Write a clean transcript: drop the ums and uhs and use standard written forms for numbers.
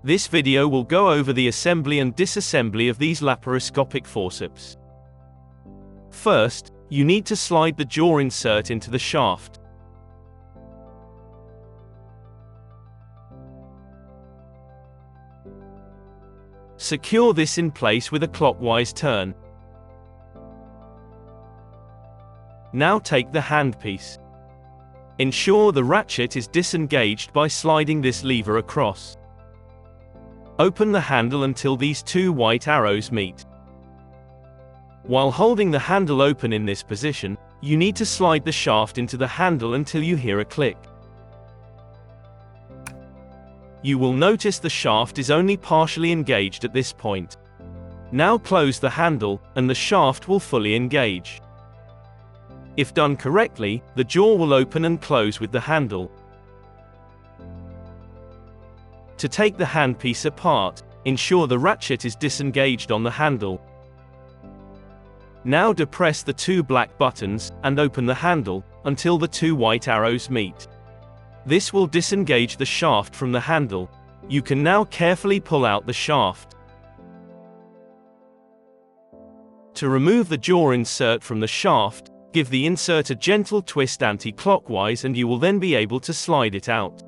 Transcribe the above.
This video will go over the assembly and disassembly of these laparoscopic forceps. First, you need to slide the jaw insert into the shaft. Secure this in place with a clockwise turn. Now take the handpiece. Ensure the ratchet is disengaged by sliding this lever across. Open the handle until these two white arrows meet. While holding the handle open in this position, you need to slide the shaft into the handle until you hear a click. You will notice the shaft is only partially engaged at this point. Now close the handle, and the shaft will fully engage. If done correctly, the jaw will open and close with the handle. To take the handpiece apart, ensure the ratchet is disengaged on the handle. Now depress the two black buttons, and open the handle, until the two white arrows meet. This will disengage the shaft from the handle. You can now carefully pull out the shaft. To remove the jaw insert from the shaft, give the insert a gentle twist anti-clockwise and you will then be able to slide it out.